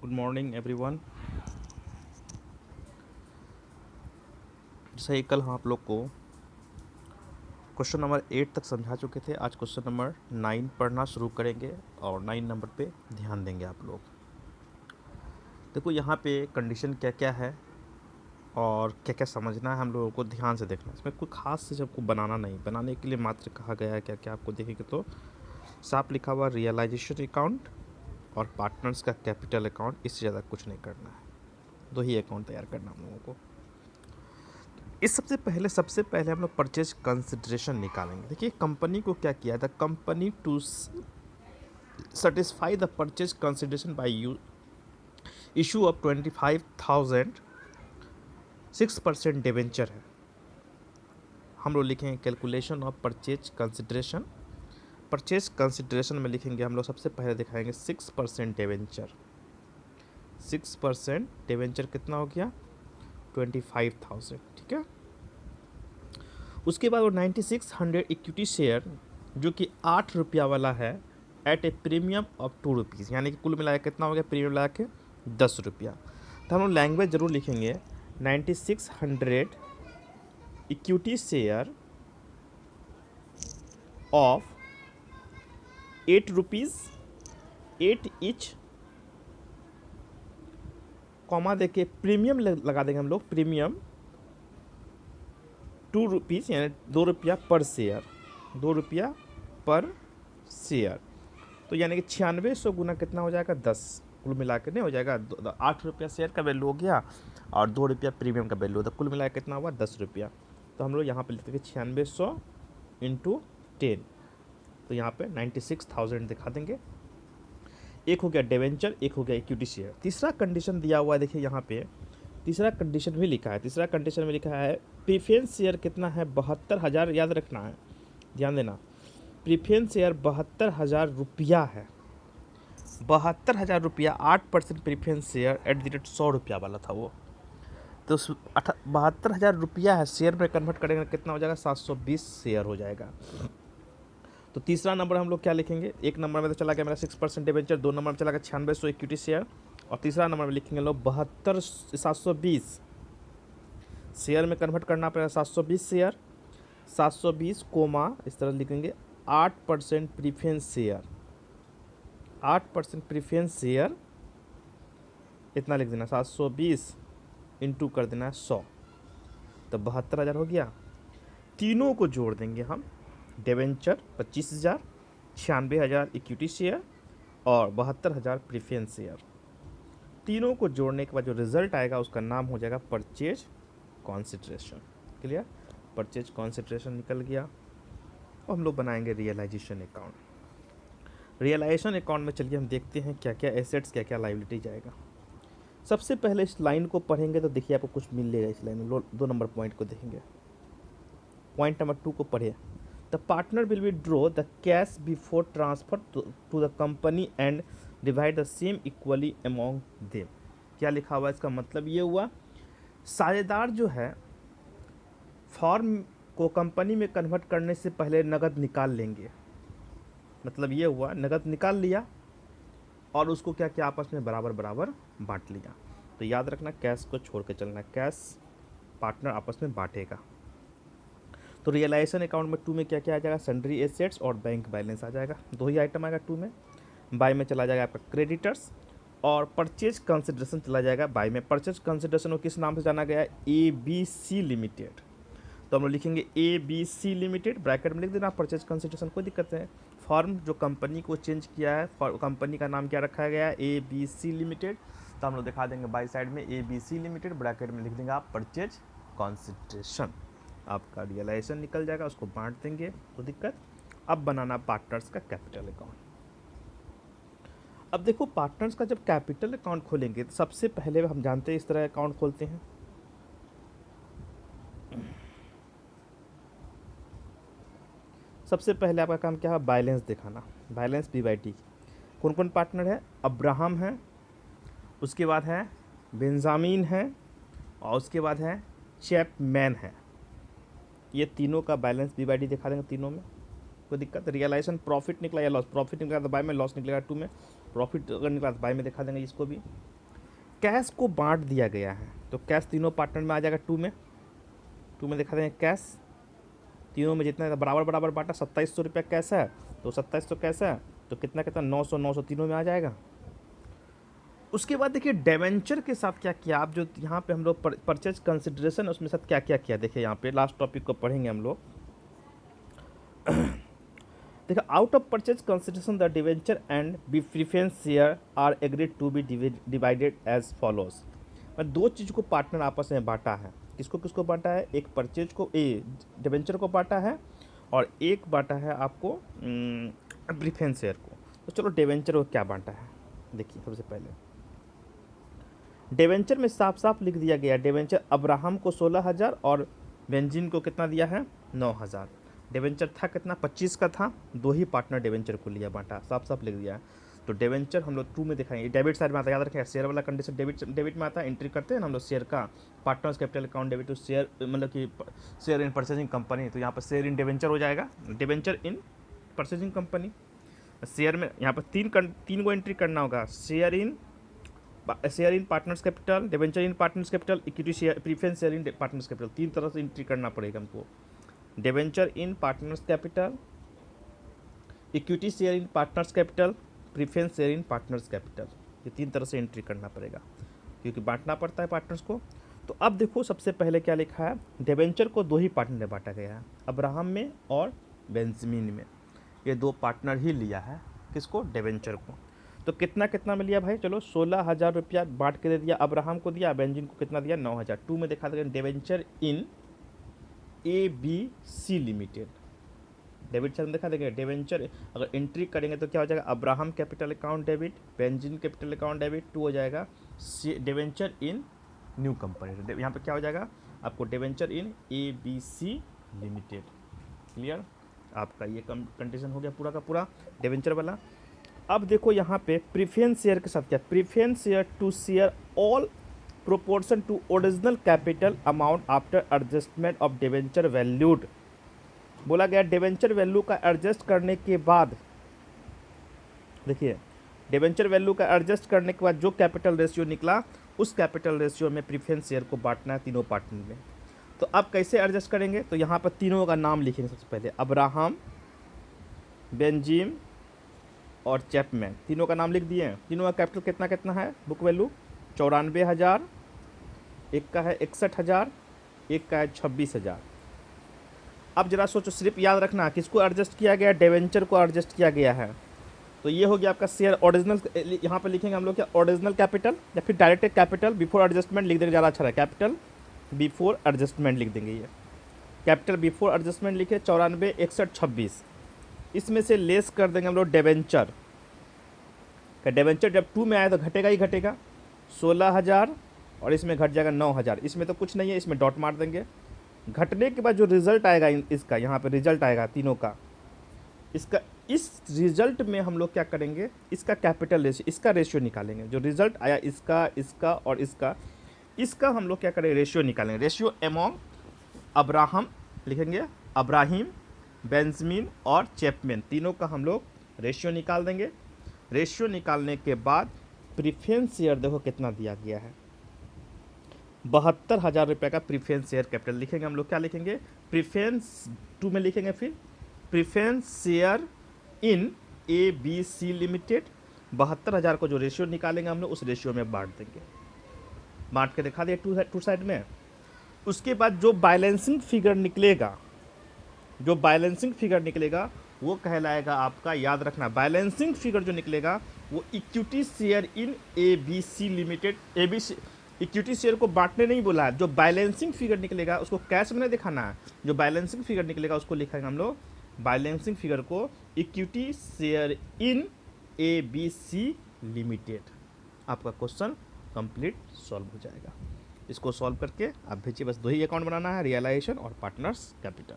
Good morning everyone. जैसे ही कल हम आप लोग को क्वेश्चन नंबर 8 तक समझा चुके थे, आज क्वेश्चन नंबर 9 पढ़ना शुरू करेंगे और 9 नंबर पे ध्यान देंगे आप लोग। देखो यहाँ पे कंडीशन क्या क्या है और क्या क्या समझना है, हम लोगों को ध्यान से देखना है। इसमें कोई खास चीज़ आपको बनाना नहीं, बनाने के लिए मात्र कहा गया है क्या क्या आपको देखेंगे तो साफ लिखा हुआ रियलाइजेशन अकाउंट और पार्टनर्स का कैपिटल अकाउंट, इससे ज़्यादा कुछ नहीं करना है। दो ही अकाउंट तैयार करना हम लोगों को। इस सबसे पहले हम लोग परचेज कंसिडरेशन निकालेंगे। देखिए कंपनी को क्या किया था, company to satisfy the purchase consideration by you issue of 25,000 6% debenture है। हम लोग लिखेंगे calculation of purchase consideration. Purchase consideration में लिखेंगे हम लोग सबसे पहले दिखाएंगे 6% डिवेंचर। 6% डिवेंचर कितना हो गया 25,000, ठीक है। उसके बाद वो 9600 इक्विटी शेयर जो कि 8 रुपया वाला है at a premium of 2 rupees, यानी कि कुल मिलाकर कितना हो गया प्रीमियम लगा के 10 रुपया। तो हम लोग लैंग्वेज जरूर लिखेंगे 9600 equity share of 8 rupees 8 etch, comma देके प्रीमियम लगा देंगे हम लोग, प्रीमियम 2 रुपीज़ यानी 2 रुपया पर शेयर, 2 रुपया पर शेयर। तो यानी कि 9600 गुना कितना हो जाएगा 10, कुल मिला के नहीं हो जाएगा 8 रुपया शेयर का वैल्यू हो गया और 2 रुपया प्रीमियम का वैल्यू होता, कुल मिला के कितना हुआ 10 रुपया। तो हम लोग यहाँ पे लिखते हैं 9600 इंटू 10, तो यहाँ पे 96,000 दिखा देंगे। एक हो गया डिवेंचर, एक हो गया इक्विटी शेयर। तीसरा कंडीशन दिया हुआ है, देखिए यहाँ पे तीसरा कंडीशन भी लिखा है। तीसरा कंडीशन में लिखा है प्रीफरेंस शेयर कितना है 72,000, याद रखना है, ध्यान देना। प्रीफरेंस शेयर 72,000 रुपया है, 72,000 रुपया, 8% preference share at the rate 100 रुपया वाला था वो। तो 72,000 रुपया है, शेयर में कन्वर्ट करेंगे कितना हो जाएगा 720 शेयर हो जाएगा। तो तीसरा नंबर हम लोग क्या लिखेंगे, एक नंबर में तो चला गया मेरा 6% डिवेंचर, दो नंबर में चला गया 9600 इक्विटी शेयर, और तीसरा नंबर में लिखेंगे लोग 720 शेयर में कन्वर्ट करना पड़ेगा 720 शेयर, 720 कोमा इस तरह लिखेंगे 8% प्रीफरेंस शेयर, 8% प्रीफरेंस शेयर इतना लिख देना 720 इंटू कर देना 100, तो 72,000 हो गया। तीनों को जोड़ देंगे हम, डिवेंचर 25,000, 96,000 इक्विटी शेयर और 72,000 प्रीफरेंस शेयर। तीनों को जोड़ने के बाद जो रिजल्ट आएगा उसका नाम हो जाएगा purchase consideration. Clear, purchase consideration निकल गया। और हम लोग बनाएंगे रियलाइजेशन अकाउंट। रियलाइजेशन अकाउंट में चलिए हम देखते हैं क्या क्या एसेट्स क्या क्या लाइबिलिटी जाएगा। सबसे पहले इस लाइन को पढ़ेंगे तो देखिए आपको कुछ मिलेगा इस लाइन में। 2 नंबर पॉइंट को देखेंगे, पॉइंट नंबर 2 को पढ़िए। The partner will withdraw the cash before transfer to the company and divide the same equally among them. क्या लिखा हुआ है, इसका मतलब ये हुआ साझेदार जो है फॉर्म को कंपनी में कन्वर्ट करने से पहले नगद निकाल लेंगे। मतलब ये हुआ नगद निकाल लिया और उसको क्या किया आपस में बराबर बराबर बांट लिया। तो याद रखना कैश को छोड़ के चलना, कैश पार्टनर आपस में बांटेगा। तो रियलाइजेशन अकाउंट में 2 में क्या क्या आ जाएगा, सन्ड्री एसेट्स और बैंक बैलेंस आ जाएगा, दो ही आइटम आएगा 2 में। बाय में चला जाएगा आपका क्रेडिटर्स और परचेज कंसिडरेशन चला जाएगा बाय में। परचेज कंसिडरेशन को किस नाम से जाना गया है, ABC लिमिटेड। तो हम लोग लिखेंगे ABC लिमिटेड, ब्रैकेट में लिख देना परचेज कंसिडरेशन, कोई दिक्कत है। फॉर्म जो कंपनी को चेंज किया है, कंपनी का नाम क्या रखा गया है, ABC लिमिटेड। तो हम लोग दिखा देंगे बाई साइड में ABC लिमिटेड, ब्रैकेट में लिख देंगे आप परचेज कंसिडरेशन। आपका रियलाइजेशन निकल जाएगा, उसको बांट देंगे, कोई दिक्कत। अब बनाना पार्टनर्स का कैपिटल अकाउंट। अब देखो पार्टनर्स का जब कैपिटल अकाउंट खोलेंगे तो सबसे पहले हम जानते हैं इस तरह अकाउंट खोलते हैं। सबसे पहले आपका काम क्या है, बैलेंस दिखाना, बैलेंस BYT। कौन कौन पार्टनर है, अब्राहम है, उसके बाद है बेंजामिन है और उसके बाद है चैपमैन है। ये तीनों का बैलेंस BYT दिखा देंगे तीनों में, कोई दिक्कत। रियलाइजेशन प्रॉफिट निकला या लॉस, प्रॉफिट निकला तो बाय में, लॉस निकलेगा 2 में, प्रॉफिट अगर निकला तो बाय में दिखा देंगे इसको भी। कैश को बांट दिया गया है, तो कैश तीनों पार्टनर में आ जाएगा। टू में दिखा देंगे कैश तीनों में जितना बराबर बराबर बांटा, 2700 रुपया कैश है तो 2700 कैश है, तो कितना कितना 900 तीनों में आ जाएगा। उसके बाद देखिए डिवेंचर के साथ क्या किया, आप जो यहाँ पे हम लोग परचेज कंसिडरेशन उसमें साथ क्या क्या किया, देखिए यहाँ पे लास्ट टॉपिक को पढ़ेंगे हम लोग। देखो, out of purchase consideration the debenture and B preference share are agreed to be divided as follows. मैं दो चीज़ को पार्टनर आपस में बांटा है, किसको किसको बांटा है, एक परचेज को डिवेंचर को बांटा है और एक बांटा है आपको प्रीफरेंस शेयर को। तो चलो डिवेंचर को क्या बांटा है देखिए। सबसे पहले डिवेंचर में साफ साफ लिख दिया गया, डिवेंचर अब्राहम को 16,000 और बेंजिन को कितना दिया है 9,000। डिवेंचर था कितना 25 का था, दो ही पार्टनर डिवेंचर को लिया बांटा, साफ साफ लिख दिया। तो डिवेंचर हम लोग 2 में दिखाएंगे, डेबिट साइड में आता है, याद रखें शेयर वाला कंडीशन डेबिट में आता है। एंट्री करते हैं ना हम लोग शेयर का, partners capital account debit to share, मतलब कि शेयर इन परचेजिंग कंपनी, तो यहाँ पर शेयर इन डिवेंचर हो जाएगा, डिवेंचर इन परचेजिंग कंपनी। शेयर में यहाँ पर तीन को एंट्री करना होगा, share in partners capital, debenture in partners capital, equity share, preference share in partners capital, 3 तरह से एंट्री करना पड़ेगा हमको। Debenture in partners capital, equity share in partners capital, preference share in partners capital, ये 3 तरह से एंट्री करना पड़ेगा क्योंकि बांटना पड़ता है पार्टनर्स को। तो अब देखो सबसे पहले क्या लिखा है, डिवेंचर को 2 ही पार्टनर में बांटा गया है, अब्राहम में और बेंजमिन में, ये 2 पार्टनर ही लिया है किसको, डिवेंचर को। तो कितना कितना में लिया भाई, चलो 16,000 रुपया बांट के दे दिया, अब्राहम को दिया, बेंजिन को कितना दिया 9,000। 2 में दिखा देंगे डिवेंचर इन ABC लिमिटेड, डेबिट साइड में दिखा देंगे डिवेंचर, अगर एंट्री करेंगे तो क्या हो जाएगा, Abraham capital account debit, benzene capital account debit, 2 हो जाएगा डिवेंचर इन न्यू कंपनी, यहाँ पे क्या हो जाएगा आपको डिवेंचर इन ABC लिमिटेड। क्लियर, आपका ये कंडीशन हो गया पूरा का पूरा डिवेंचर वाला। अब देखो यहाँ पे प्रीफरेंस शेयर के साथ क्या, preference share to share all proportion to original capital amount after adjustment of debenture valued. बोला गया डिवेंचर वैल्यू का एडजस्ट करने के बाद, देखिए डिवेंचर वैल्यू का एडजस्ट करने के बाद जो कैपिटल रेशियो निकला, उस कैपिटल रेशियो में प्रीफरेंस शेयर को बांटना है तीनों पार्टनर में। तो अब कैसे एडजस्ट करेंगे, तो यहाँ पर तीनों का नाम लिखेंगे सबसे पहले, अब्राहम, बेंजिन और चैपमैन, तीनों का नाम लिख दिए हैं। तीनों का कैपिटल कितना कितना है, बुक वैल्यू 94,000, एक का है 61,000, एक का है 26,000। अब जरा सोचो, सिर्फ याद रखना किसको एडजस्ट किया गया, डिवेंचर को एडजस्ट किया गया है। तो ये हो गया आपका शेयर ओरिजिनल, यहाँ पे लिखेंगे हम लोग क्या, ओरिजिनल कैपिटल या फिर डायरेक्ट कैपिटल बिफोर एडजस्टमेंट लिख देंगे, ज़्यादा अच्छा है, कैपिटल बिफोर एडजस्टमेंट लिख देंगे। ये कैपिटल बिफोर एडजस्टमेंट लिखे 94, 61, 26, इसमें से लेस कर देंगे हम लोग डिवेंचर का। डिवेंचर जब 2 में आया तो घटेगा ही घटेगा, 16,000 और इसमें घट जाएगा 9,000, इसमें तो कुछ नहीं है, इसमें डॉट मार देंगे। घटने के बाद जो रिजल्ट आएगा इसका, यहाँ पे रिजल्ट आएगा तीनों का, इसका इस रिजल्ट में हम लोग क्या करेंगे, इसका कैपिटल रेशियो, इसका रेशियो निकालेंगे। जो रिजल्ट आया इसका, इसका और इसका हम लोग क्या करेंगे, रेशियो निकालेंगे। रेशियो एमोंग अब्राहम लिखेंगे, अब्राहिम, बेंजमिन और चैपमैन, तीनों का हम लोग रेशियो निकाल देंगे। रेशियो निकालने के बाद प्रीफरेंस शेयर देखो कितना दिया गया है, 72,000 रुपये का प्रीफरेंस शेयर कैपिटल लिखेंगे हम लोग। क्या लिखेंगे, प्रीफरेंस 2 में लिखेंगे, फिर preference share in ABC limited, 72,000 को जो रेशियो निकालेंगे हम लोग उस रेशियो में बांट देंगे, बांट के दिखा दिया टू साइड में। उसके बाद जो बैलेंसिंग फिगर निकलेगा, जो बैलेंसिंग फिगर निकलेगा वो कहलाएगा आपका, याद रखना बैलेंसिंग फिगर जो निकलेगा वो equity share in ABC limited. ABC equity share को बांटने नहीं बोला है, जो बैलेंसिंग फिगर निकलेगा उसको कैश में नहीं दिखाना है, जो बैलेंसिंग फिगर निकलेगा उसको लिखेंगे हम लोग, बैलेंसिंग फिगर को equity share in ABC limited. आपका क्वेश्चन कंप्लीट सॉल्व हो जाएगा। इसको सॉल्व करके आप भेजिए, बस 2 ही अकाउंट बनाना है, रियलाइजेशन और पार्टनर्स कैपिटल।